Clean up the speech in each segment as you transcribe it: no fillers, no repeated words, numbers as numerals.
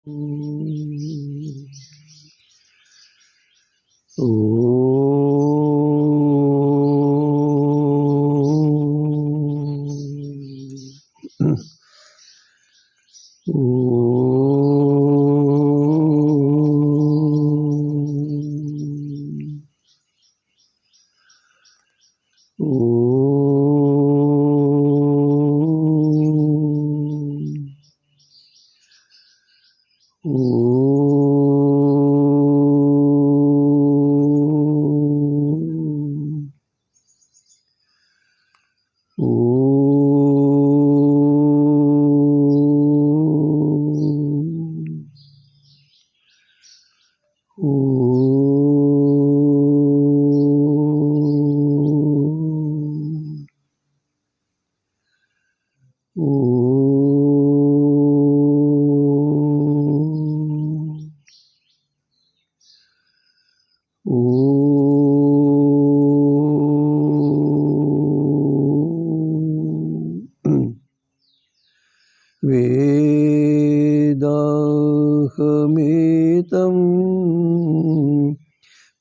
वेदाहमेतं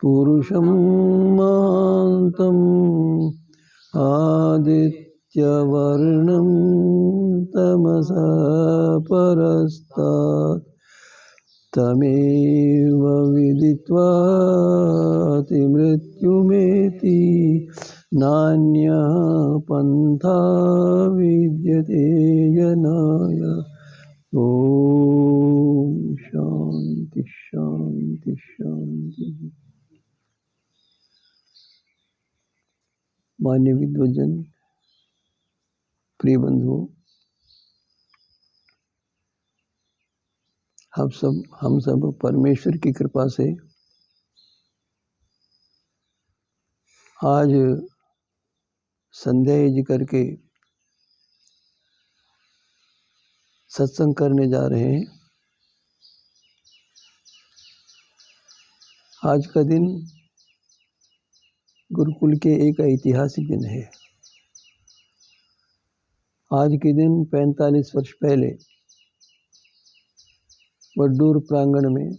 पुरुषं महान्तम् आदित्यवर्णं तमसा परस्तात् तमेव विदित्वा मृत्युमेति नान्यः पन्था विद्यते जनाय। ओम शांति शांति शांति। मान्य विद्वजन, प्रिय बंधुओं, हम सब परमेश्वर की कृपा से आज संध्या यज्ञ करके सत्संग करने जा रहे हैं। आज का दिन गुरुकुल के एक ऐतिहासिक दिन है। आज के दिन 45 वर्ष पहले वड्डूर प्रांगण में,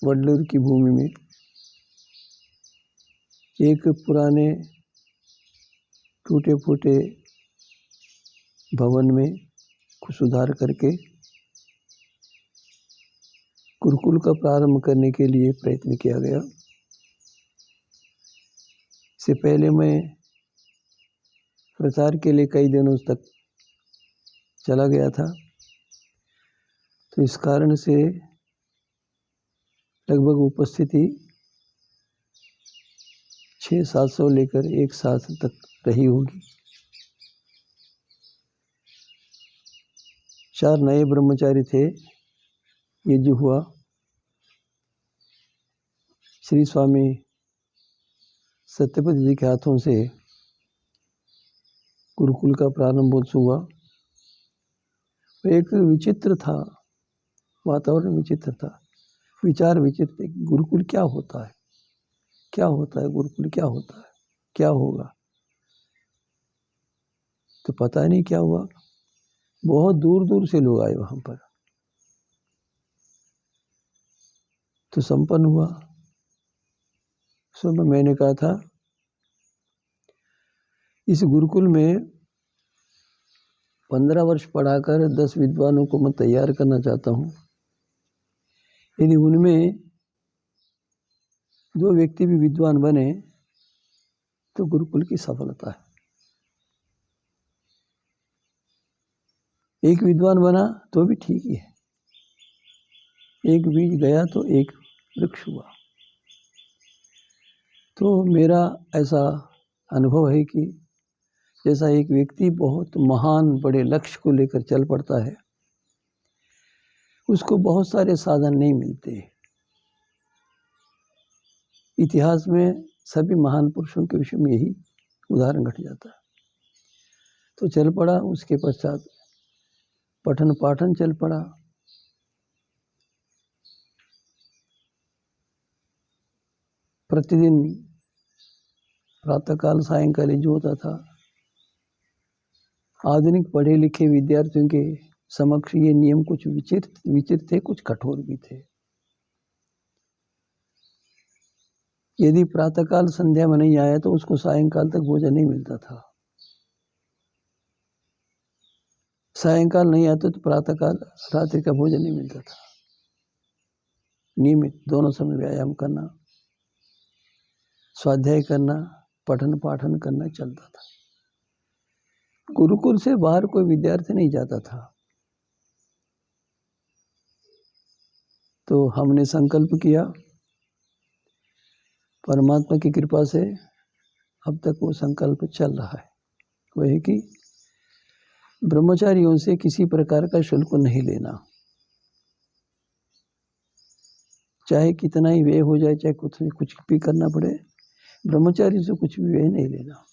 वड्डूर की भूमि में एक पुराने टूटे फूटे भवन में कुछ सुधार करके गुरुकुल का प्रारंभ करने के लिए प्रयत्न किया गया। इससे पहले मैं प्रचार के लिए कई दिनों तक चला गया था, तो इस कारण से लगभग उपस्थिति 600-700 लेकर एक साथ तक रही होगी। 4 नए ब्रह्मचारी थे। ये जो हुआ, श्री स्वामी सत्यपति जी के हाथों से गुरुकुल का प्रारंभोत्सव हुआ। एक विचित्र था, वातावरण विचित्र था, विचार विचित्र थे। गुरुकुल क्या होता है, क्या होता है गुरुकुल, क्या होता है, क्या होगा, तो पता नहीं क्या हुआ। बहुत दूर दूर से लोग आए वहां पर, तो संपन्न हुआ। सुबह मैंने कहा था, इस गुरुकुल में 15 वर्ष पढ़ाकर 10 विद्वानों को मैं तैयार करना चाहता हूँ। यदि उनमें 2 व्यक्ति भी विद्वान बने तो गुरुकुल की सफलता है। एक विद्वान बना तो भी ठीक ही है, एक बीज गया तो एक वृक्ष हुआ। तो मेरा ऐसा अनुभव है कि जैसा एक व्यक्ति बहुत महान बड़े लक्ष्य को लेकर चल पड़ता है, उसको बहुत सारे साधन नहीं मिलते। इतिहास में सभी महान पुरुषों के विषय में यही उदाहरण घट जाता है। तो चल पड़ा, उसके पश्चात पठन पाठन चल पड़ा। प्रतिदिन प्रातःकाल सायंकाल जो होता था, आधुनिक पढ़े लिखे विद्यार्थियों के समक्ष ये नियम कुछ विचित्र थे, कुछ कठोर भी थे। यदि प्रातःकाल संध्या में नहीं आया तो उसको सायंकाल तक भोजन नहीं मिलता था। सायंकाल नहीं आता तो प्रातःकाल रात्रि का भोजन नहीं मिलता था। नियमित दोनों समय व्यायाम करना, स्वाध्याय करना, पठन पाठन करना चलता था। गुरुकुल से बाहर कोई विद्यार्थी नहीं जाता था। तो हमने संकल्प किया, परमात्मा की कृपा से अब तक वो संकल्प चल रहा है। वह है कि ब्रह्मचारियों से किसी प्रकार का शुल्क नहीं लेना, चाहे कितना ही व्यय हो जाए, चाहे कुछ भी करना पड़े, ब्रह्मचारी से कुछ भी व्यय नहीं लेना।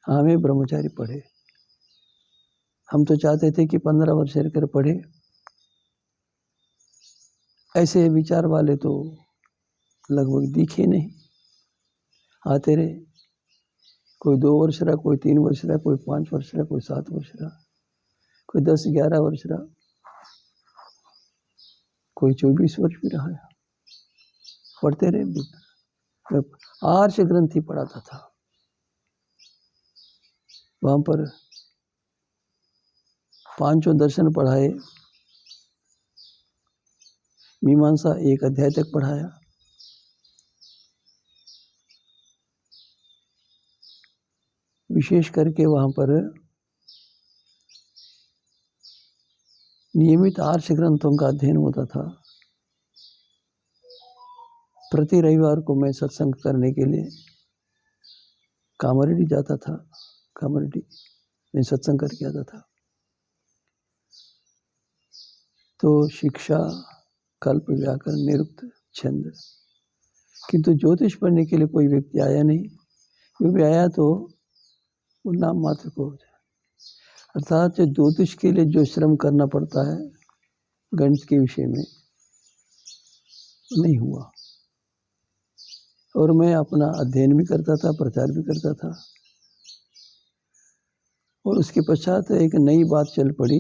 हमें ब्रह्मचारी पढ़े, हम तो चाहते थे कि 15 वर्ष रहकर पढ़े। ऐसे विचार वाले तो लगभग दिखे नहीं, आते रहे। कोई 2 वर्ष रहा, कोई 3 वर्ष रहा, कोई 5 वर्ष रहा, कोई 7 वर्ष रहा, कोई 10-11 वर्ष रहा, कोई 24 वर्ष भी रहा। पढ़ते रहे। मैं आर्ष ग्रंथि पढ़ाता था, वहां पर 5 दर्शन पढ़ाए, मीमांसा 1 अध्याय तक पढ़ाया। विशेष करके वहां पर नियमित आर्ष ग्रंथों का अध्ययन होता था। प्रति रविवार को मैं सत्संग करने के लिए कामरेड्डी जाता था। कामरेड्डी में सत्संग करके आता था। तो शिक्षा, कल्प, व्याकरण, निरुक्त, छंद, किंतु ज्योतिष पढ़ने के लिए कोई व्यक्ति आया नहीं। जो भी आया तो वो नाम मात्र को, अर्थात ज्योतिष के लिए जो श्रम करना पड़ता है गणित के विषय में, नहीं हुआ। और मैं अपना अध्ययन भी करता था, प्रचार भी करता था। और उसके पश्चात एक नई बात चल पड़ी।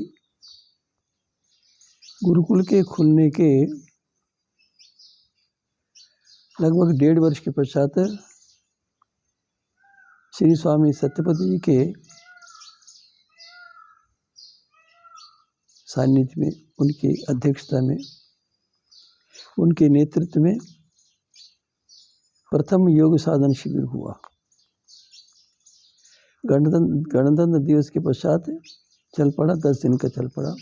गुरुकुल के खुलने के लगभग 1.5 वर्ष के पश्चात श्री स्वामी सत्यपति जी के सानिध्य में, उनकी अध्यक्षता में, उनके नेतृत्व में प्रथम योग साधन शिविर हुआ। गणतंत्र दिवस के पश्चात चल पड़ा, 10 दिन का चल पड़ा।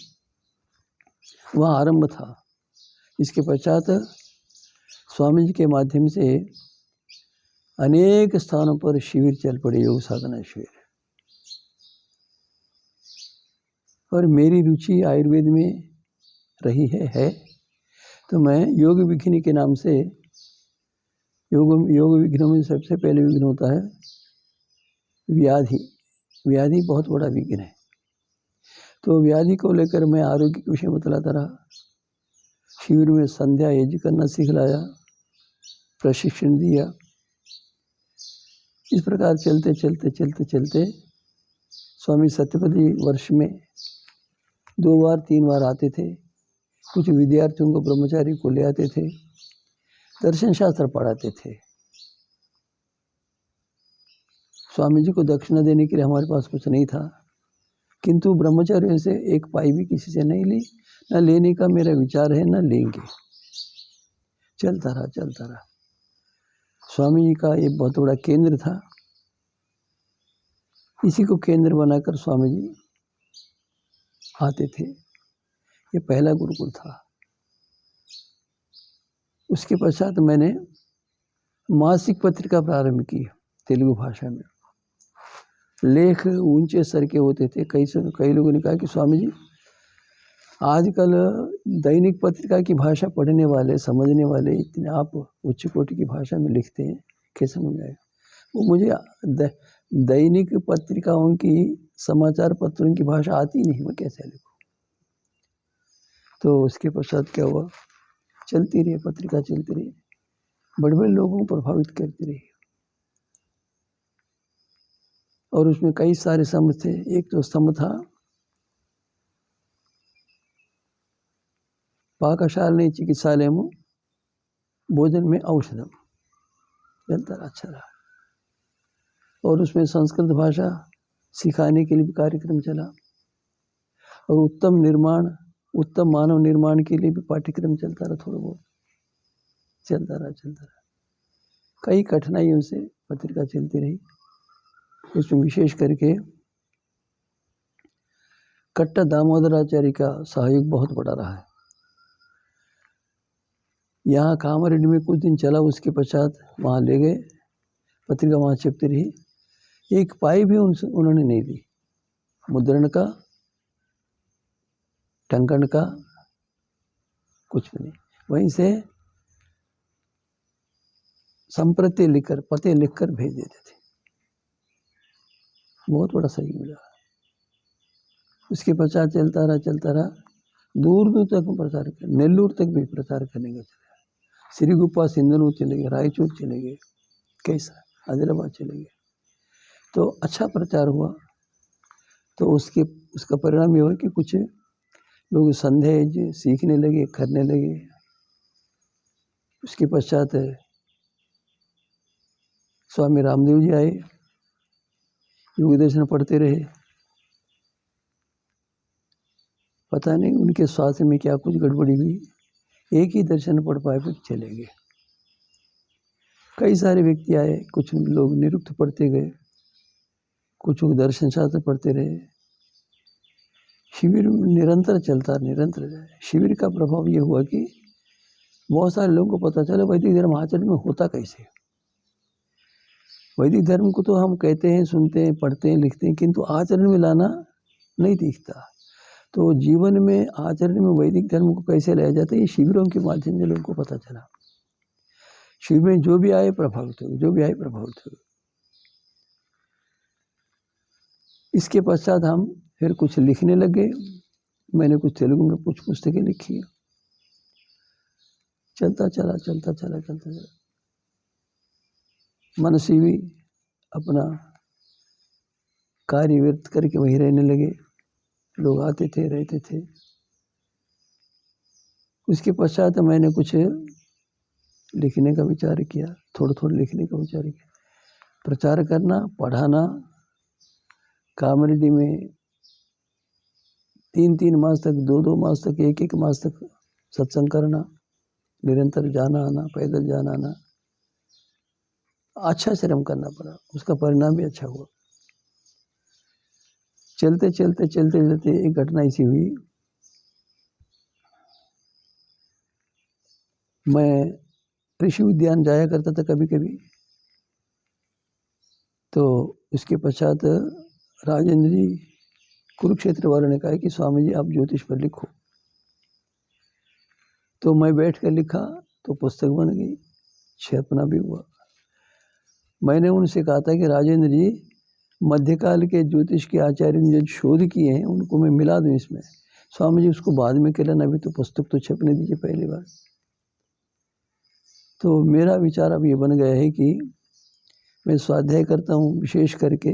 वहाँ आरंभ था। इसके पश्चात स्वामी जी के माध्यम से अनेक स्थानों पर शिविर चल पड़े, योग साधना शिविर। और मेरी रुचि आयुर्वेद में रही है। तो मैं योग विघ्न के नाम से, योग विघ्न में सबसे पहले विघ्न होता है व्याधि। व्याधि बहुत बड़ा विघ्न है। तो व्याधि को लेकर मैं आरोग्य के विषय बतलाता रहा। शिविर में संध्या यज्ञ करना सिखलाया, प्रशिक्षण दिया। इस प्रकार चलते चलते चलते चलते स्वामी सत्यपति वर्ष में 2 बार 3 बार आते थे। कुछ विद्यार्थियों को, ब्रह्मचारी को ले आते थे, दर्शन शास्त्र पढ़ाते थे। स्वामी जी को दक्षिणा देने के लिए हमारे पास कुछ नहीं था, किंतु ब्रह्मचारियों से 1 पाई भी किसी से नहीं ली। न लेने का मेरा विचार है, न लेंगे। चलता रहा। स्वामी जी का ये बहुत बड़ा केंद्र था। इसी को केंद्र बनाकर स्वामी जी आते थे। ये पहला गुरुकुल था। उसके पश्चात मैंने मासिक पत्रिका प्रारंभ की तेलुगु भाषा में। लेख ऊंचे स्तर के होते थे। कई लोगों ने कहा कि स्वामी जी, आजकल दैनिक पत्रिका की भाषा पढ़ने वाले, समझने वाले इतने आप उच्च कोटि की भाषा में लिखते हैं, कैसे समझ आएगा? वो मुझे दैनिक पत्रिकाओं की, समाचार पत्रों की भाषा आती नहीं, मैं कैसे लिखूं? तो उसके पश्चात क्या हुआ, चलती रही पत्रिका, चलती रही, बड़े बड़े लोगों को प्रभावित करती रही। और उसमें कई सारे स्तंभ थे। एक तो स्तंभ था पाकशाले चिकित्सालयमु भोजन में औषधम चलता रहा, अच्छा रहा। और उसमें संस्कृत भाषा सिखाने के लिए भी कार्यक्रम चला, और उत्तम मानव निर्माण के लिए भी पाठ्यक्रम चलता रहा, थोड़ा बहुत चलता रहा। कई कठिनाइयों से पत्रिका चलती रही। उसमें विशेष करके कट्टा दामोदराचार्य का सहयोग बहुत बड़ा रहा है। यहाँ कामारेड्डी में कुछ दिन चला, उसके पश्चात वहाँ ले गए, पत्रिका वहाँ छपती रही। एक पाई भी उन्होंने नहीं दी, मुद्रण का, टंकन का, कुछ भी नहीं। वहीं से संप्रति लिखकर, पते लिखकर भेज देते थे। बहुत बड़ा सही मिला। उसके पश्चात चलता रहा, दूर दूर तक प्रचार कर, नेल्लूर तक भी प्रचार करने का चला। श्रीगुप्पा सिंधनूर चले गए, रायचूर चले गए, कैसा आदिलाबाद चले गए। तो अच्छा प्रचार हुआ। तो उसका परिणाम ये हुआ कि कुछ लोग संदेह सीखने लगे, करने लगे। उसके पश्चात स्वामी रामदेव जी आए, योग दर्शन पढ़ते रहे। पता नहीं उनके स्वास्थ्य में क्या कुछ गड़बड़ी हुई, एक ही दर्शन पढ़ पाए, फिर चले गए। कई सारे व्यक्ति आए, कुछ लोग निरुक्त पढ़ते गए, कुछ लोग दर्शन शास्त्र पढ़ते रहे। शिविर निरंतर चलता, निरंतर जाए। शिविर का प्रभाव ये हुआ कि बहुत सारे लोगों को पता चला वैदिक धर्म आचरण में होता कैसे। वैदिक धर्म को तो हम कहते हैं, सुनते हैं, पढ़ते हैं, लिखते हैं, किंतु आचरण में लाना नहीं दिखता। तो जीवन में आचरण में वैदिक धर्म को कैसे लाया जाता है, ये शिविरों के माध्यम से लोगों को पता चला। शिविर में जो भी आए प्रभावित हुए। इसके पश्चात हम फिर कुछ लिखने लगे। मैंने कुछ तेलुगु में कुछ पुस्तकें लिखी। चलता चला। मनसी भी अपना कार्य व्यर्थ करके वहीं रहने लगे। लोग आते थे, रहते थे। उसके पश्चात मैंने कुछ लिखने का विचार किया, थोड़ा लिखने का विचार किया। प्रचार करना, पढ़ाना, कामारेड्डी में 3 मास तक, 2 मास तक, 1 मास तक सत्संग करना, निरंतर जाना आना, पैदल जाना आना, अच्छा श्रम करना पड़ा। उसका परिणाम भी अच्छा हुआ। चलते एक घटना ऐसी हुई। मैं ऋषि उद्यान जाया करता था कभी कभी। तो उसके पश्चात राजेंद्र जी कुरुक्षेत्र वालों ने कहा कि स्वामी जी आप ज्योतिष पर लिखो। तो मैं बैठ कर लिखा, तो पुस्तक बन गई, छपना भी हुआ। मैंने उनसे कहा था कि राजेंद्र जी मध्यकाल के ज्योतिष के आचार्य ने जो शोध किए हैं उनको मैं मिला दूं इसमें। स्वामी जी उसको बाद में कर लेना, अभी तो पुस्तक तो छपने दीजिए पहली बार। तो मेरा विचार अब ये बन गया है कि मैं स्वाध्याय करता हूँ, विशेष करके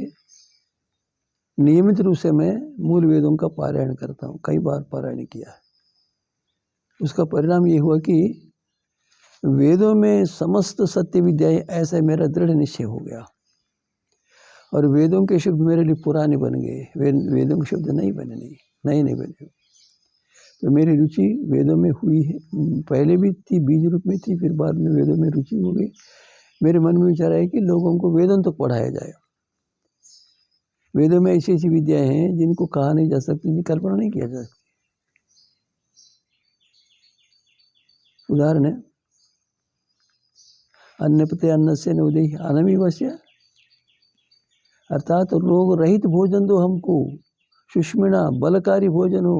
नियमित रूप से मैं मूल वेदों का पारायण करता हूँ। कई बार पारायण किया है। उसका परिणाम ये हुआ कि वेदों में समस्त सत्य विद्याएं, ऐसा मेरा दृढ़ निश्चय हो गया। और वेदों के शब्द मेरे लिए पुराने बन गए, वेदों के शब्द नहीं बने, नहीं बने। तो मेरी रुचि वेदों में हुई है, पहले भी थी, बीज रूप में थी, फिर बाद में वेदों में रुचि हो गई। मेरे मन में विचार है कि लोगों को वेदों तक पढ़ाया जाए। वेदों में ऐसी विद्याएं हैं जिनको कहा नहीं जा सकती, जिनकी कल्पना नहीं किया जा सकती। उदाहरण है, अन्नपते अन्नस्य न उदय अनमिवस्य, अर्थात रोग रहित भोजन दो हमको, सुष्मिणा बलकारी भोजन हो।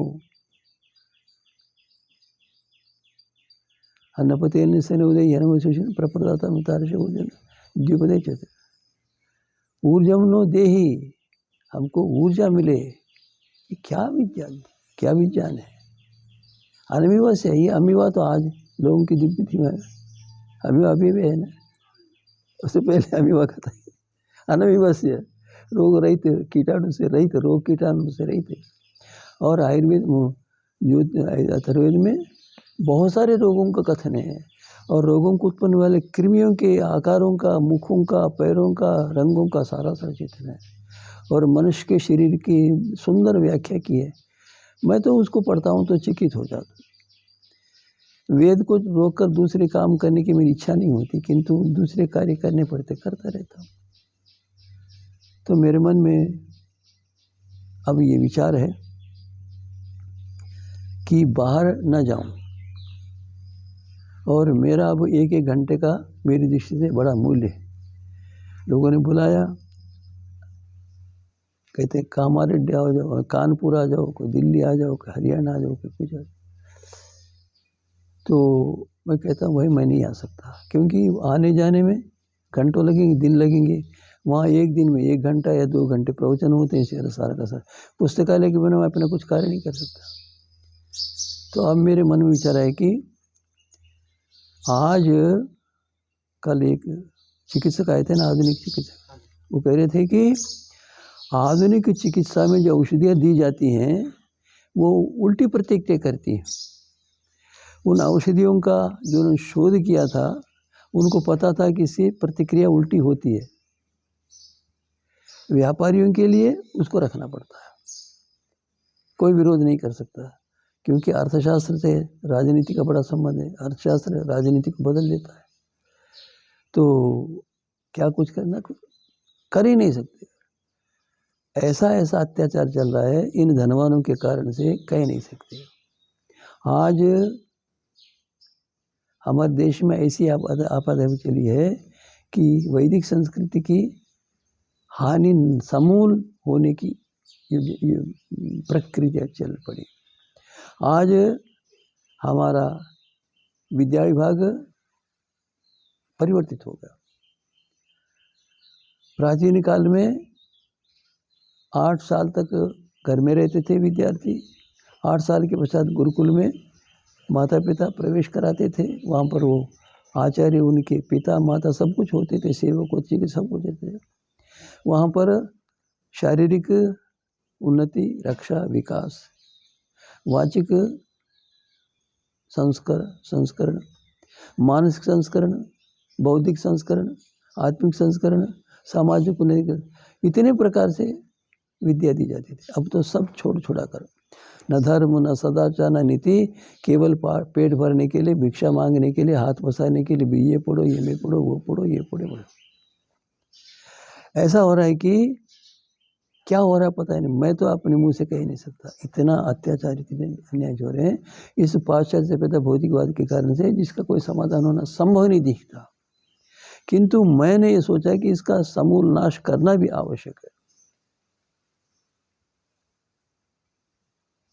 अन्नपते अन्नस्य न उदय हनमशुष्ण प्रप्रदाता मितारश भोजन द्विपदे चते ऊर्जम नो देहि, हमको ऊर्जा मिले। क्या विज्ञान है। अनमिवा से ही, अमीवा तो आज लोगों की दिव्य थी, अमीवा अभी भी है ना, उससे पहले अमीवा का था। अनमिवा से रोग रहित, कीटाणु से रहित, रोग कीटाणु से रहित। और आयुर्वेद जो अथर्ववेद में बहुत सारे रोगों का कथन है और रोगों को उत्पन्न वाले कृमियों के आकारों का, मुखों का, पैरों का, रंगों का सारा चित्र है और मनुष्य के शरीर की सुंदर व्याख्या की है। मैं तो उसको पढ़ता हूँ तो चकित हो जाता हूँ। वेद को रोककर दूसरे काम करने की मेरी इच्छा नहीं होती, किंतु दूसरे कार्य करने पड़ते, करता रहता हूँ। तो मेरे मन में अब ये विचार है कि बाहर न जाऊं और मेरा अब 1-1 घंटे का मेरी दृष्टि से बड़ा मूल्य है। लोगों ने बुलाया, कहते कामारेड्डी आ जाओ, कानपुर आ जाओ, कोई दिल्ली आ जाओ, कोई हरियाणा आ जाओ, कोई कुछ आ जाओ। तो मैं कहता हूँ भाई मैं नहीं आ सकता, क्योंकि आने जाने में घंटों लगेंगे, दिन लगेंगे। वहाँ एक दिन में 1 घंटा या 2 घंटे प्रवचन होते हैं, सारा का सारा पुस्तकालय के बिना मैं अपना कुछ कार्य नहीं कर सकता। तो अब मेरे मन में विचार है कि आज कल एक चिकित्सक आए थे ना, आधुनिक चिकित्सक, वो कह रहे थे कि आधुनिक चिकित्सा में जो औषधियाँ दी जाती हैं वो उल्टी प्रतिक्रिया करती हैं। उन औषधियों का जो उन्होंने शोध किया था उनको पता था कि इससे प्रतिक्रिया उल्टी होती है। व्यापारियों के लिए उसको रखना पड़ता है, कोई विरोध नहीं कर सकता, क्योंकि अर्थशास्त्र से राजनीति का बड़ा संबंध है। अर्थशास्त्र राजनीति को बदल देता है, तो क्या कुछ करना, कर ही नहीं सकते। ऐसा अत्याचार चल रहा है इन धनवानों के कारण से, कह नहीं सकते। आज हमारे देश में ऐसी आपदा चली है कि वैदिक संस्कृति की हानि समूल होने की प्रक्रिया चल पड़ी। आज हमारा विद्या विभाग परिवर्तित हो गया। प्राचीन काल में 8 साल तक घर में रहते थे विद्यार्थी। 8 साल के पश्चात गुरुकुल में माता पिता प्रवेश कराते थे। वहाँ पर वो आचार्य, उनके पिता माता सब कुछ होते थे, सेवक होते थे, सब कुछ होते थे। वहाँ पर शारीरिक उन्नति, रक्षा, विकास, वाचिक संस्करण, मानसिक संस्करण, बौद्धिक संस्करण, आत्मिक संस्करण, सामाजिक उन्नति, इतने प्रकार से विद्या दी जाती थी। अब तो सब छोड़ा कर, न धर्म, न सदाचार, न नीति, केवल पेट भरने के लिए, भिक्षा मांगने के लिए, हाथ पसारने के लिए, ये पढ़ो, ये में पढ़ो, वो पढ़ो, ये पढ़ो। ऐसा हो रहा है कि क्या हो रहा है पता ही नहीं, मैं तो अपने मुंह से कह ही नहीं सकता। इतना अत्याचार, इतने अन्याय हो रहे हैं इस पाश्चात्य से पैदा भौतिकवाद के कारण से, जिसका कोई समाधान होना संभव नहीं दिखता। किंतु मैंने ये सोचा कि इसका समूल नाश करना भी आवश्यक है।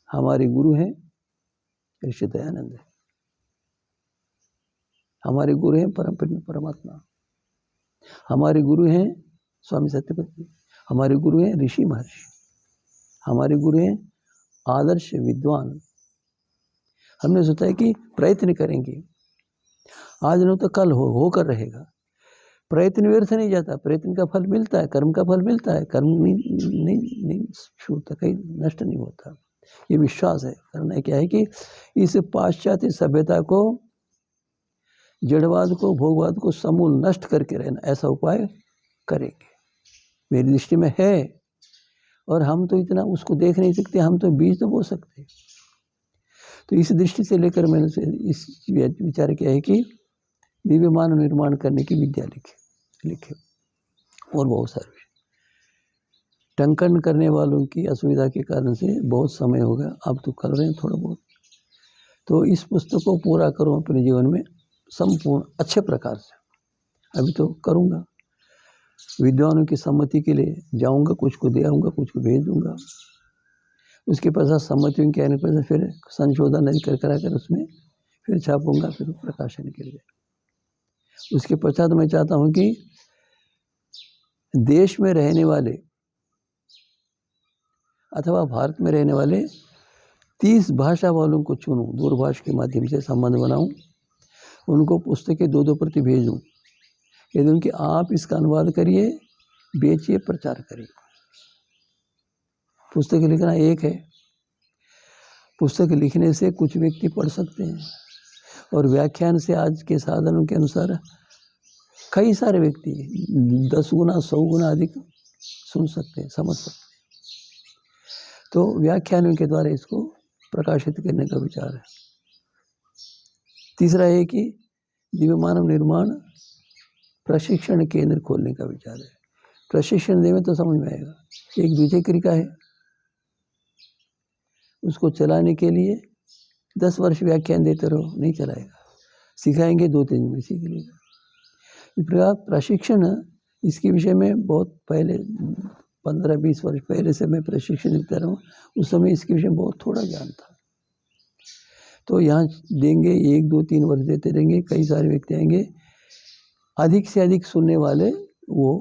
हमारे गुरु हैं ऋषि दयानंद, हमारे गुरु हैं परमात्मा, हमारे गुरु हैं स्वामी सत्यपति, हमारे गुरु हैं ऋषि महर्षि, हमारे गुरु हैं आदर्श विद्वान। हमने सोचा है कि प्रयत्न करेंगे, आज न तो कल होकर रहेगा। प्रयत्न व्यर्थ नहीं जाता, प्रयत्न का फल मिलता है, कर्म का फल मिलता है, कर्म नहीं छूटता, कहीं नष्ट नहीं होता। ये विश्वास है। करना क्या है कि इस पाश्चात्य सभ्यता को, जड़वाद को, भोगवाद को समूल नष्ट करके रहना, ऐसा उपाय करेंगे। मेरी दृष्टि में है, और हम तो इतना उसको देख नहीं सकते, हम तो बीज तो बो सकते। तो इस दृष्टि से लेकर मैंने इस विचार किया है कि दिव्य मानव निर्माण करने की विद्या लिखे और बहुत सारे टंकन करने वालों की असुविधा के कारण से बहुत समय हो गया, अब तो कर रहे हैं थोड़ा बहुत। तो इस पुस्तक को पूरा करूँ अपने जीवन में संपूर्ण अच्छे प्रकार से। अभी तो करूँगा, विद्वानों की सम्मति के लिए जाऊँगा, कुछ को दे आऊँगा, कुछ को भेज दूँगा। उसके पश्चात सम्मतियों के आने पर फिर संशोधन करा कर उसमें फिर छापूँगा, फिर प्रकाशन के लिए। उसके पश्चात मैं चाहता हूँ कि देश में रहने वाले अथवा भारत में रहने वाले 30 भाषा वालों को चुनूँ, दूरभाष के माध्यम से संबंध बनाऊँ, उनको पुस्तकें 2-2 प्रति भेजूँ, यदि उनके आप इसका अनुवाद करिए, बेचिए, प्रचार करिए। पुस्तक लिखना एक है, पुस्तक लिखने से कुछ व्यक्ति पढ़ सकते हैं, और व्याख्यान से आज के साधनों के अनुसार कई सारे व्यक्ति 10 गुना 100 गुना अधिक सुन सकते हैं, समझ सकते हैं। तो व्याख्यानों के द्वारा इसको प्रकाशित करने का विचार है। तीसरा है कि दिव्य मानव निर्माण प्रशिक्षण केंद्र खोलने का विचार है। प्रशिक्षण देवें तो समझ में आएगा। एक द्विचक्रिका है, उसको चलाने के लिए 10 वर्ष व्याख्यान देते रहो, नहीं चलाएगा। सिखाएंगे 2-3 दिन में सीख लेगा। इस प्रकार प्रशिक्षण, इसके विषय में बहुत पहले 15-20 वर्ष पहले से मैं प्रशिक्षण देता रहा हूँ। उस समय इसके विषय में बहुत थोड़ा ज्ञान था। तो यहाँ देंगे 1-2-3 वर्ष देते रहेंगे, कई सारे व्यक्ति आएंगे, अधिक से अधिक सुनने वाले वो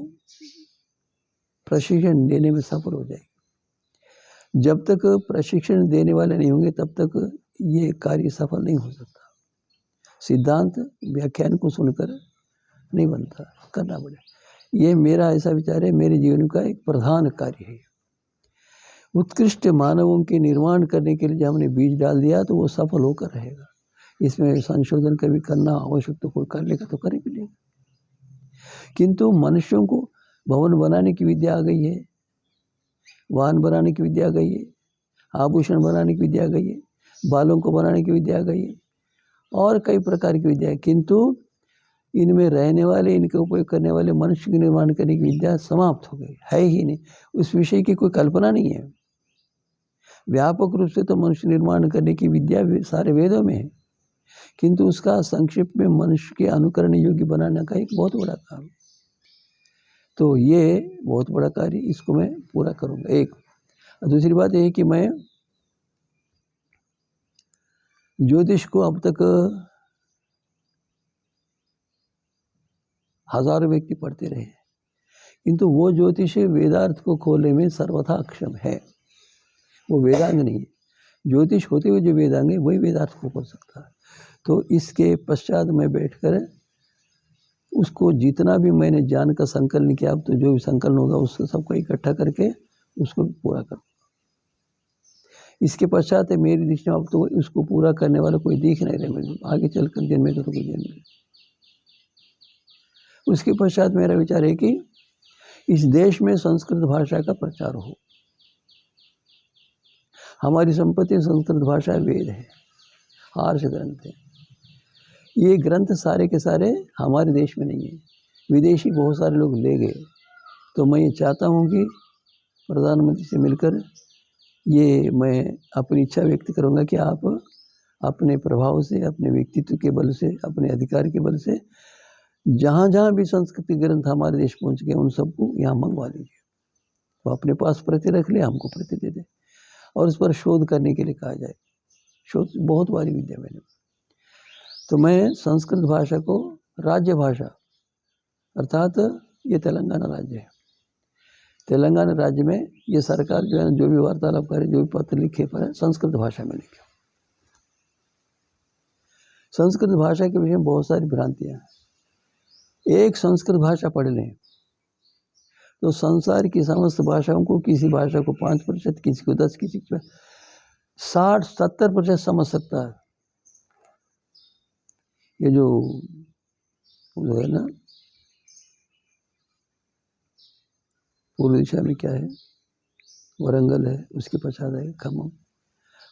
प्रशिक्षण देने में सफल हो जाएंगे। जब तक प्रशिक्षण देने वाले नहीं होंगे तब तक ये कार्य सफल नहीं हो सकता। सिद्धांत व्याख्यान को सुनकर नहीं बनता, करना पड़ेगा। ये मेरा ऐसा विचार है, मेरे जीवन का एक प्रधान कार्य है। उत्कृष्ट मानवों के निर्माण करने के लिए जब हमने बीज डाल दिया तो वो सफल होकर रहेगा। इसमें संशोधन कभी करना आवश्यक तो कोई कर लेगा तो कर भी लेगा। किंतु मनुष्यों को भवन बनाने की विद्या आ गई है, वाहन बनाने की विद्या आ गई है, आभूषण बनाने की विद्या आ गई है, बालों को बनाने की विद्या आ गई है और कई प्रकार की विद्या है। किंतु इनमें रहने वाले, इनके उपयोग करने वाले मनुष्य के निर्माण करने की विद्या समाप्त हो गई, है ही नहीं। उस विषय की कोई कल्पना नहीं है। व्यापक रूप से तो मनुष्य निर्माण करने की विद्या सारे वेदों में है, किंतु उसका संक्षिप्त में मनुष्य के अनुकरण योग्य बनाने का एक बहुत बड़ा काम। तो ये बहुत बड़ा कार्य, इसको मैं पूरा करूँगा। एक दूसरी बात यह है कि मैं ज्योतिष को अब तक हजारों व्यक्ति पढ़ते रहे, किंतु वो ज्योतिष वेदार्थ को खोलने में सर्वथा अक्षम है। वो वेदांग नहीं है। ज्योतिष होते हुए जो वेदांग है वही वेदार्थ को खोल सकता है। तो इसके पश्चात मैं बैठकर उसको जितना भी मैंने ज्ञान का संकलन किया, अब तो जो भी संकलन होगा उसको सबको इकट्ठा करके उसको पूरा करूँ। इसके पश्चात मेरी दृष्टि में अब तो उसको पूरा करने वाला कोई दिख नहीं रहा मुझे, आगे चलकर जन्मेगा तो कोई जन्मेगा। उसके पश्चात मेरा विचार है कि इस देश में संस्कृत भाषा का प्रचार हो। हमारी संपत्ति संस्कृत भाषा वेद है, आर्ष ग्रंथ है। ये ग्रंथ सारे के सारे हमारे देश में नहीं है, विदेशी बहुत सारे लोग ले गए। तो मैं ये चाहता हूँ कि प्रधानमंत्री से मिलकर ये मैं अपनी इच्छा व्यक्त करूँगा कि आप अपने प्रभाव से, अपने व्यक्तित्व के बल से, अपने अधिकार के बल से जहाँ जहाँ भी संस्कृत ग्रंथ हमारे देश पहुँच गए उन सबको यहाँ मंगवा लीजिए। वो अपने पास प्रति रख ले, हमको प्रति दे दे और उस पर शोध करने के लिए कहा जाए। शोध बहुत बारी विद्या मैंने। तो मैं संस्कृत भाषा को राज्य भाषा, अर्थात ये तेलंगाना राज्य है, तेलंगाना राज्य में ये सरकार जो है जो भी वार्तालाप करे, जो भी पत्र लिखे पर संस्कृत भाषा में लिखे। संस्कृत भाषा के विषय में बहुत सारी भ्रांतियाँ हैं। एक संस्कृत भाषा पढ़ लें तो संसार की समस्त भाषाओं को, किसी भाषा को 5%, किसी को 10%, किसी को 60-70% समझ सकता है। ये जो है ना पूर्व दिशा में क्या है, वरंगल है, उसके पश्चात है खम्मम।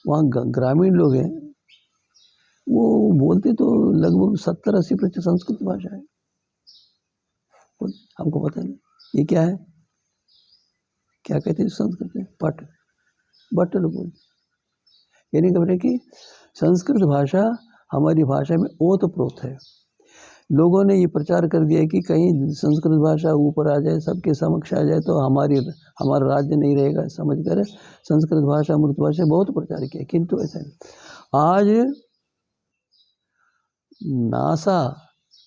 वहाँ ग्रामीण लोग हैं, वो बोलते तो लगभग 70-80% संस्कृत भाषा है। हमको पता नहीं ये क्या है, क्या कहते हैं संस्कृत में, बट लोग बोलते। यानी कह रहे कि संस्कृत भाषा हमारी भाषा में ओतप्रोत है। लोगों ने ये प्रचार कर दिया कि कहीं संस्कृत भाषा ऊपर आ जाए, सबके समक्ष आ जाए तो हमारा राज्य नहीं रहेगा, समझकर संस्कृत भाषा अमृत भाषा बहुत प्रचार किया, किंतु ऐसा नहीं। आज नासा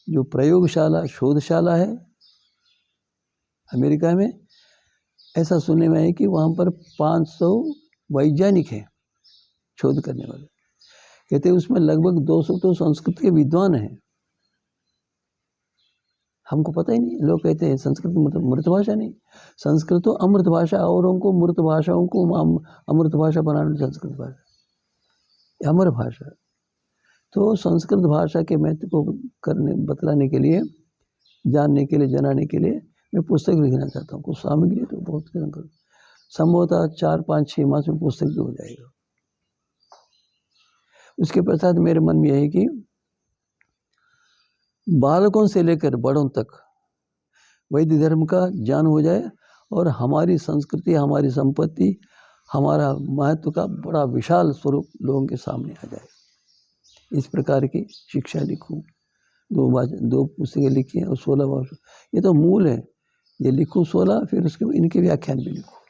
जो प्रयोगशाला, शोधशाला है अमेरिका में, ऐसा सुनने में है कि वहाँ पर 500 वैज्ञानिक हैं शोध करने वाले। कहते हैं उसमें लगभग 200 तो संस्कृत के विद्वान हैं। हमको पता ही नहीं। लोग कहते हैं संस्कृत मृत भाषा नहीं, संस्कृत तो अमृत भाषा, औरों को मृत भाषाओं को अमृत भाषा बनाने संस्कृत भाषा, अमर भाषा। तो संस्कृत भाषा के महत्व को बतलाने के लिए, जानने के लिए, जनाने के लिए मैं पुस्तक लिखना चाहता हूँ। कुछ सामग्री तो बहुत संभवतः 4-5-6 मास में पुस्तक भी हो जाएगा। उसके पश्चात मेरे मन में यही कि बालकों से लेकर बड़ों तक वैदिक धर्म का ज्ञान हो जाए और हमारी संस्कृति, हमारी संपत्ति, हमारा महत्व का बड़ा विशाल स्वरूप लोगों के सामने आ जाए। इस प्रकार की शिक्षा लिखूं। 2 पुस्तकें लिखी हैं और 16 वर्ष, ये तो मूल है। ये लिखूं 16, फिर उसके इनके व्याख्यान भी लिखूं।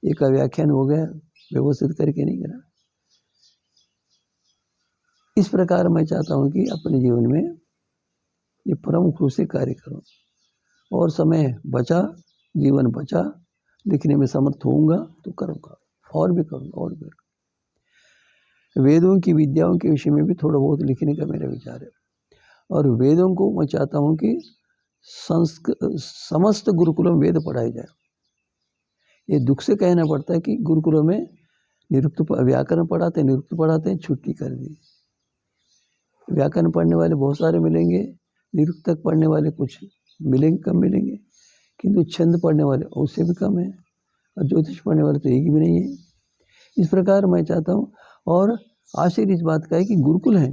एक का व्याख्यान हो गया, व्यवस्थित करके नहीं करा। इस प्रकार मैं चाहता हूँ कि अपने जीवन में ये प्रमुख रूप से कार्य करूँ। और समय बचा, जीवन बचा, लिखने में समर्थ होऊंगा तो करूँगा, और भी करूँगा, और भी। वेदों की विद्याओं के विषय में भी थोड़ा बहुत लिखने का मेरा विचार है। और वेदों को मैं चाहता हूँ कि समस्त गुरुकुलों में वेद पढ़ाए जाए। ये दुख से कहना पड़ता है कि गुरुकुलों में निरुक्त व्याकरण पढ़ाते हैं, निरुक्त पढ़ाते हैं, छुट्टी कर दी। व्याकरण पढ़ने वाले बहुत सारे मिलेंगे, निरुक्त तक पढ़ने वाले कुछ मिलेंगे, कम मिलेंगे, किंतु छंद पढ़ने वाले उससे भी कम है, और ज्योतिष पढ़ने वाले तो एक भी नहीं है। इस प्रकार मैं चाहता हूँ। और आश्चर्य इस बात का है कि गुरुकुल हैं,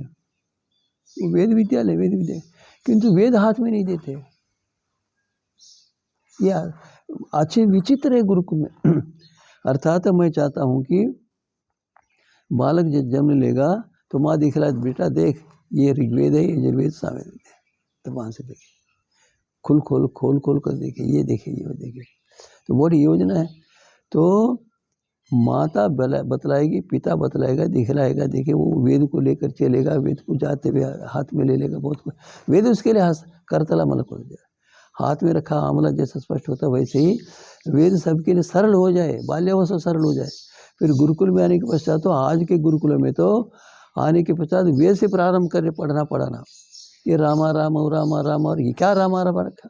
वो वेद विद्यालय, वेद विद्या, किंतु वेद हाथ में नहीं देते। या अच्छे विचित्र है गुरुकुल में। अर्थात मैं चाहता हूँ कि बालक जब जन्म लेगा तो माँ दिखला, बेटा देख ये ऋग्वेद है, ये यजुर्वेद, सामवेद है, तो वहाँ से देखे, खोल कर देखे, ये देखे, ये देखे। तो बड़ी योजना है। तो माता बतलाएगी, पिता बतलाएगा, दिखलाएगा, देखे, वो वेद को लेकर चलेगा, वेद को जाते हुए हाथ में ले लेगा। बहुत वेद उसके लिए करतला मलक हो जाए, हाथ में रखा आंवला जैसा स्पष्ट होता है, वैसे ही वेद सबके लिए सरल हो जाए, बाल्यावस्था सरल हो जाए। फिर गुरुकुल में आने के पश्चात, तो आज के गुरुकुल में तो आने के पश्चात वेद से प्रारंभ कर पढ़ाना। ये रामा रामा रामा रामा, और ये क्या रामा रामा रखा,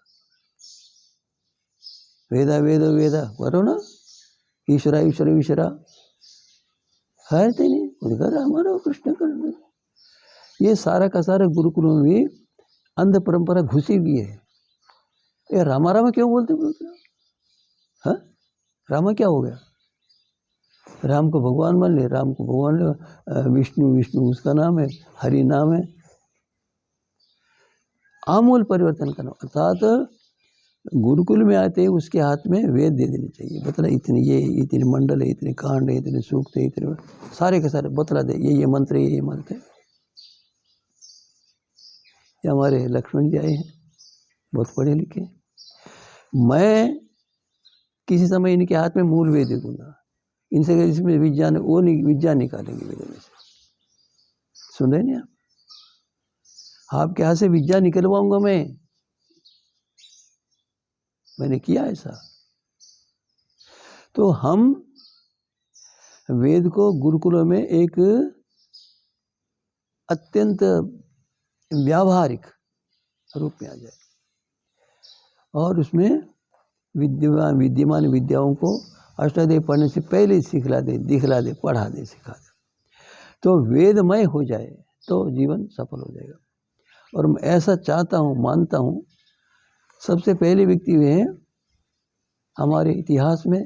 वेदा वेद वेदा करो ना, ईश्वरा ईश्वरा ईश्वरा है नहीं, उनका रामा कृष्ण कर। ये सारा का सारा गुरुकुलों में भी अंध परंपरा घुसी हुई है। ये रामा रामा क्यों बोलते? हाँ, रामा क्या हो गया? राम को भगवान मान ले, राम को भगवान ले, विष्णु विष्णु उसका नाम है, हरि नाम है। आमूल परिवर्तन करना, अर्थात गुरुकुल में आते उसके हाथ में वेद दे देने चाहिए। बतला इतने, ये इतने मंडल है, इतने कांड है, इतने सूक्त है, इतने सारे के सारे बतला दे, ये मंत्र है, ये मंत्र है। ये हमारे लक्ष्मण जी आए हैं, बहुत पढ़े लिखे। मैं किसी समय इनके हाथ में मूल वेद दे दूंगा, इनसे इसमें विज्ञान, वो विज्ञान निकालेंगे वेद में से। सुन रहे हैं आपके हाथ से विज्ञान निकलवाऊंगा मैंने किया ऐसा। तो हम वेद को गुरुकुलों में एक अत्यंत व्यावहारिक रूप में आ जाए, और उसमें विद्यमान विद्याओं को अष्टाध्यायी पढ़ने से पहले सिखला दे, दिखला दे, पढ़ा दे, सिखा दे, तो वेदमय हो जाए, तो जीवन सफल हो जाएगा। और मैं ऐसा चाहता हूँ, मानता हूँ। सबसे पहले व्यक्ति वे हैं हमारे इतिहास में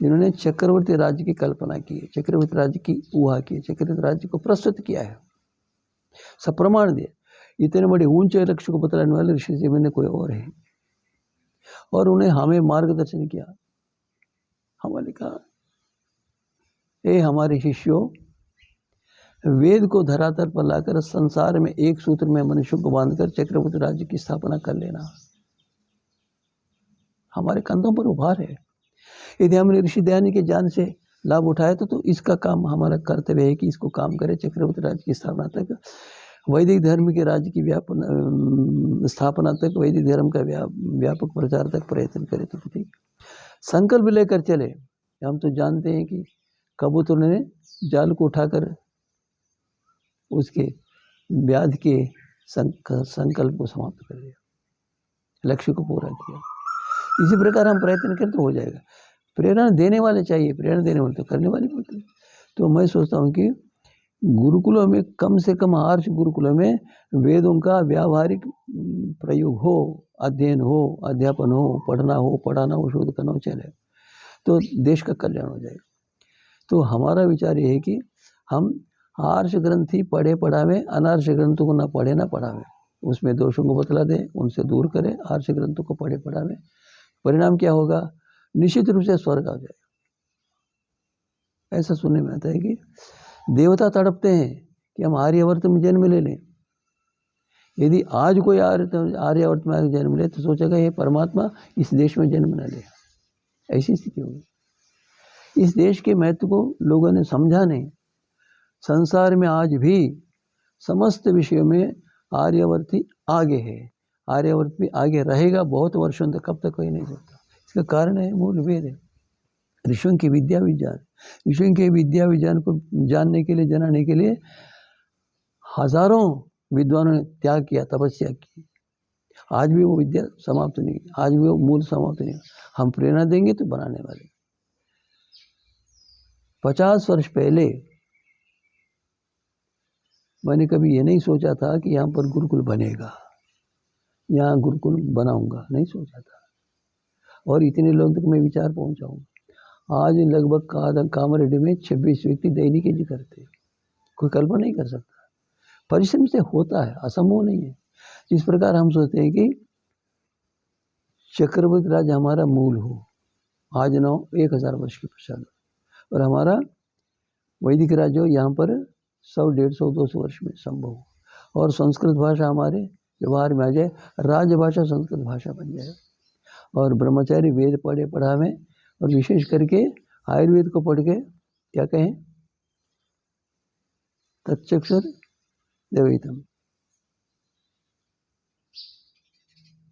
जिन्होंने चक्रवर्ती राज्य की कल्पना की है, चक्रवर्ती राज्य की ऊहा की, चक्रवर्ती राज्य को प्रस्तुत किया है, सब प्रमाण दिए। इतने बड़े ऊंचे लक्ष्य को बतलाने वाले ऋषि जी में कोई और है, और उन्हें हमें मार्गदर्शन किया। हमारे कहा, ए हमारे शिष्यों, वेद को धरातल पर लाकर संसार में एक सूत्र में मनुष्य को बांधकर चक्रवर्ती राज्य की स्थापना कर लेना हमारे कंधों पर उभार है। यदि हमने ऋषि दयानी के ज्ञान से लाभ उठाया तो इसका काम, हमारा कर्तव्य है कि इसको काम करें। चक्रवर्ती राज्य की स्थापना तक, वैदिक धर्म के राज्य की स्थापना तक, वैदिक धर्म का व्यापक प्रचार तक प्रयत्न करें। तो ठीक संकल्प लेकर चले। हम तो जानते हैं कि कबूतर ने जाल को उठाकर उसके व्याध के संकल्प को समाप्त कर दिया, लक्ष्य को पूरा किया। इसी प्रकार हम प्रयत्न करें तो हो जाएगा। प्रेरणा देने वाले चाहिए, प्रेरणा देने वाले तो करने वाले होते हैं। तो मैं सोचता हूँ कि गुरुकुलों में कम से कम आर्ष गुरुकुलों में वेदों का व्यावहारिक प्रयोग हो, अध्ययन हो, अध्यापन हो, पढ़ना हो, पढ़ाना हो, शोध करना हो, चले तो देश का कल्याण हो जाएगा। तो हमारा विचार ये है कि हम आर्ष ग्रंथी पढ़े पढ़ावे, अनार्ष ग्रंथों को ना पढ़े ना पढ़ावे, उसमें दोषों को बतला दें, उनसे दूर करें, आर्ष ग्रंथों को पढ़े पढ़ावे। परिणाम क्या होगा? निश्चित रूप से स्वर्ग आ जाएगा। ऐसा सुनने में आता है कि देवता तड़पते हैं कि हम आर्यावर्त में जन्म ले लें। यदि आज कोई आर्यावर्त में जन्म ले तो सोचेगा ये परमात्मा इस देश में जन्म न ले, ऐसी स्थिति होगी। इस देश के महत्व को लोगों ने समझा नहीं। संसार में आज भी समस्त विषयों में आर्यावर्ती आगे है, आर्यावर्त भी आगे रहेगा बहुत वर्षों तक, कब तक कोई नहीं सकता। इसका कारण है मूल वेद है, ऋषियों की विद्या विज्ञान। ऋषियों के विद्या विज्ञान को जानने के लिए, जनाने के लिए हजारों विद्वानों ने त्याग किया, तपस्या की। आज भी वो विद्या समाप्त नहीं, आज भी वो मूल समाप्त नहीं। हम प्रेरणा देंगे तो बनाने वाले। 50 वर्ष पहले मैंने कभी ये नहीं सोचा था कि यहाँ पर गुरुकुल बनेगा, यहाँ गुरुकुल बनाऊंगा, नहीं सोचा था। और इतने लोग तक मैं विचार पहुंचाऊंगा। आज लगभग कामरेड्डी में 26 व्यक्ति दैनिक जी करते, कोई कल्पना नहीं कर सकता। परिश्रम से होता है, असंभव नहीं है। इस प्रकार हम सोचते हैं कि चक्रवर्ती राज्य हमारा मूल हो, आज 1000 वर्ष के पश्चात, और हमारा वैदिक राज्य हो यहाँ पर 100, 150, 200 वर्ष में संभव हो, और संस्कृत भाषा हमारे व्यवहार में आ जाए, राजभाषा संस्कृत भाषा बन जाए, और ब्रह्मचारी वेद पढ़े पढ़ावे, और विशेष करके आयुर्वेद को पढ़ के क्या कहें, तच्चक्षुर देवहितम,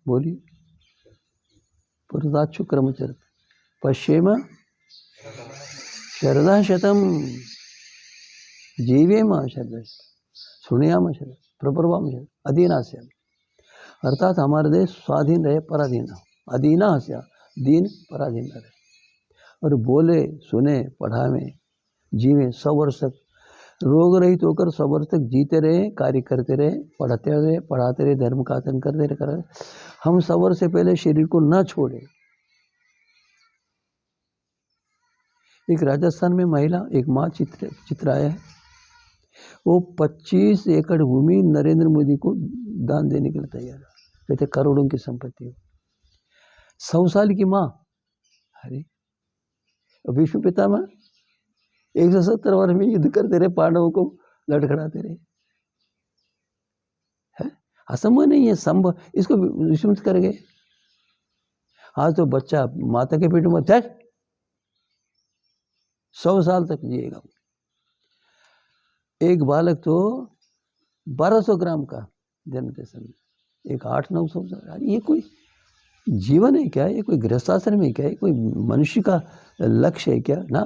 बोलिए, पुरुषाक्षु क्रमचरित पश्येम शरदा शतम जीवेम शरद सुनियाम शरद प्रपरवाम शरद अधीनास्य। अर्थात हमारा देश स्वाधीन रहे, पराधीन, अधीना से दीन पराधीन रहे, और बोले सुने पढ़ावे जीवे 100 वर्ष तक रोग रहित होकर 100 वर्ष तक जीते रहे, कार्य करते रहे, पढ़ाते रहे, धर्म का आचरण करते रहे। हम 100 वर्ष से पहले शरीर को न छोड़े। एक राजस्थान में महिला, एक माँ चित्र आया है, वो 25 एकड़ भूमि नरेंद्र मोदी को दान देने के लिए तैयार है, कहते करोड़ों की संपत्ति हो। 100 साल की माँ, अरे विष्णु पितामह 170 वर्ष में युद्ध करते रहे, पांडवों को लड़खड़ाते रहे, है असंभव नहीं है, संभव, इसको विस्मृत कर गए। आज तो बच्चा माता के पेट में 100 साल तक जिएगा। एक बालक तो 1200 ग्राम का जन्मते समय, एक 800-900 साल, ये कोई जीवन है क्या? ये कोई गृहस्थाश्रम है क्या? ये कोई मनुष्य का लक्ष्य है क्या? ना।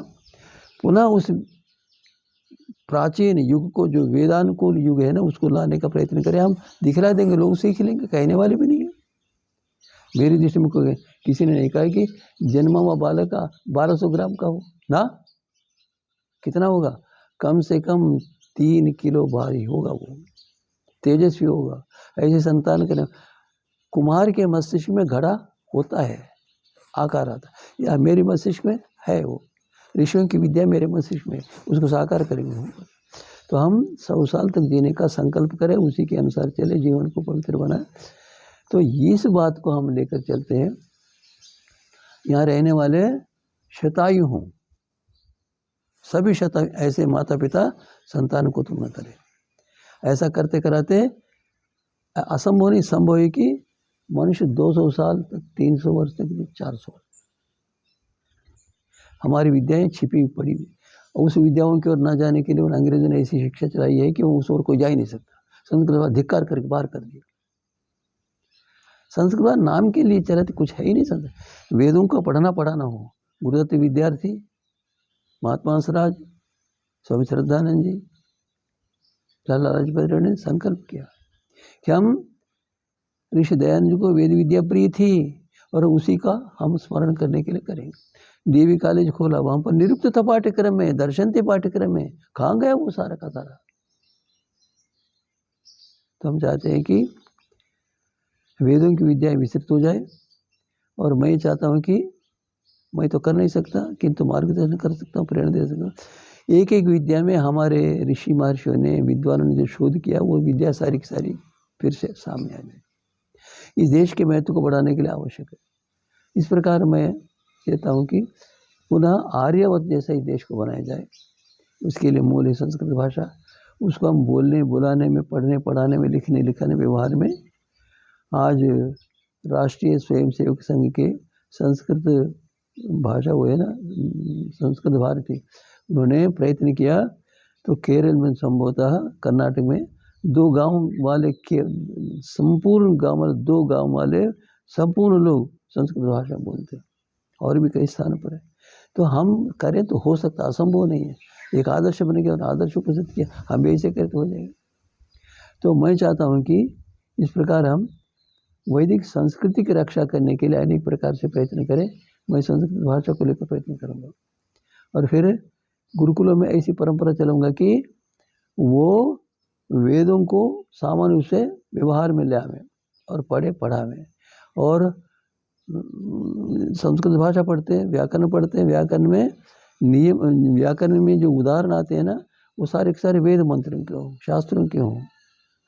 पुनः उस प्राचीन युग को, जो वेदानुकूल युग है ना, उसको लाने का प्रयत्न करें। हम दिखला देंगे, लोग सीख लेंगे, कहने वाले भी नहीं है। मेरी दृष्टि में किसी ने नहीं कहा कि जन्मा हुआ बालक का 1200 ग्राम का हो ना, कितना होगा? कम से कम 3 किलो भारी होगा, वो तेजस्वी होगा। ऐसे संतान के कुम्हार के मस्तिष्क में घड़ा होता है, आकार आता है, या मेरी मस्तिष्क में है, वो ऋषियों की विद्या मेरे मस्तिष्क में, उसको साकार करेंगे। तो हम 100 साल तक जीने का संकल्प करें, उसी के अनुसार चले, जीवन को पवित्र बनाए। तो इस बात को हम लेकर चलते हैं। यहाँ रहने वाले शतायु हों, सभी शतायु, ऐसे माता पिता संतान को तुम न करें। ऐसा करते कराते असंभव नहीं, संभव है कि मनुष्य 200 साल तक, 300 वर्ष तक, 400 वर्ष, हमारी विद्याएं छिपी पड़ी हुई, उस विद्याओं की ओर न जाने के लिए उन अंग्रेजों ने ऐसी शिक्षा चलाई है कि वो उस ओर कोई जा ही नहीं सकता। संस्कृत धिक्कार करके बाहर कर दिया। संस्कृत नाम के लिए चले तो कुछ है ही नहीं। संस्कृत वेदों को पढ़ाना हो। गुरुदत्त विद्यार्थी, महात्मा हंसराज, स्वामी श्रद्धानंद जी, लाला लाजपत राय ने संकल्प किया कि हम ऋषि दयानंद जी को वेद विद्या प्रिय थी, और उसी का हम स्मरण करने के लिए करेंगे। देवी कॉलेज खोला, वहाँ पर निरुक्त था पाठ्यक्रम में, दर्शन थे पाठ्यक्रम में, कहाँ गया वो सारा का सारा? तो हम चाहते हैं कि वेदों की विद्या विस्तृत हो जाए, और मैं चाहता हूँ कि मैं तो कर नहीं सकता किंतु मार्गदर्शन कर सकता हूँ, प्रेरणा दे सकता हूँ। एक एक विद्या में हमारे ऋषि महर्षियों ने, विद्वानों ने जो शोध किया वो विद्या सारी की सारी फिर से सामने आ जाए। इस देश के महत्व को बढ़ाने के लिए आवश्यक है। इस प्रकार मैं कहता हूँ कि पुनः आर्यवत जैसा ही देश को बनाया जाए। उसके लिए मूल है संस्कृत भाषा। उसको हम बोलने, बुलाने में, पढ़ने, पढ़ाने में, लिखने, लिखाने, व्यवहार में। आज राष्ट्रीय स्वयंसेवक संघ के संस्कृत भाषा वो है ना, संस्कृत भारती, उन्होंने प्रयत्न किया तो केरल में संभवतः कर्नाटक में 2 गांव वाले के संपूर्ण गांव वाले 2 गांव वाले संपूर्ण लोग संस्कृत भाषा बोलते हैं, और भी कई स्थानों पर है। तो हम करें तो हो सकता, असंभव नहीं है। एक आदर्श बन गया और आदर्श को सिद्ध किया, हम भी ऐसे करें तो हो जाएगा। तो मैं चाहता हूँ कि इस प्रकार हम वैदिक संस्कृति की रक्षा करने के लिए अनेक प्रकार से प्रयत्न करें। मैं संस्कृत भाषा को लेकर प्रयत्न करूँगा, और फिर गुरुकुलों में ऐसी परंपरा चलाऊँगा कि वो वेदों को सामान्य रूप से व्यवहार में ले आवे और पढ़े पढ़ावे, और संस्कृत भाषा पढ़ते हैं, व्याकरण पढ़ते हैं, व्याकरण में नियम, व्याकरण में जो उदाहरण आते हैं ना, वो सारे के सारे वेद मंत्रों के हों, शास्त्रों के हों,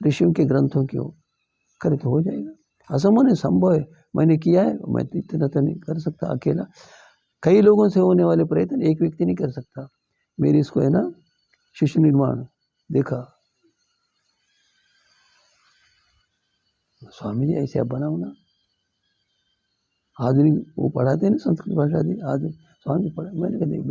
ऋषियों के ग्रंथों के हों, करे तो हो जाएगा। असंभव नहीं, संभव है। मैंने किया है, मैं इतना तो नहीं कर सकता अकेला। कई लोगों से होने वाले प्रयत्न एक व्यक्ति नहीं कर सकता। मेरी इसको है ना शिष्य निर्माण देखा, स्वामी जी ऐसे आप बनाओ ना। आधुनिक वो पढ़ाते हैं ना संस्कृत भाषा, आदि स्वामी पढ़ा, मैंने कहा देख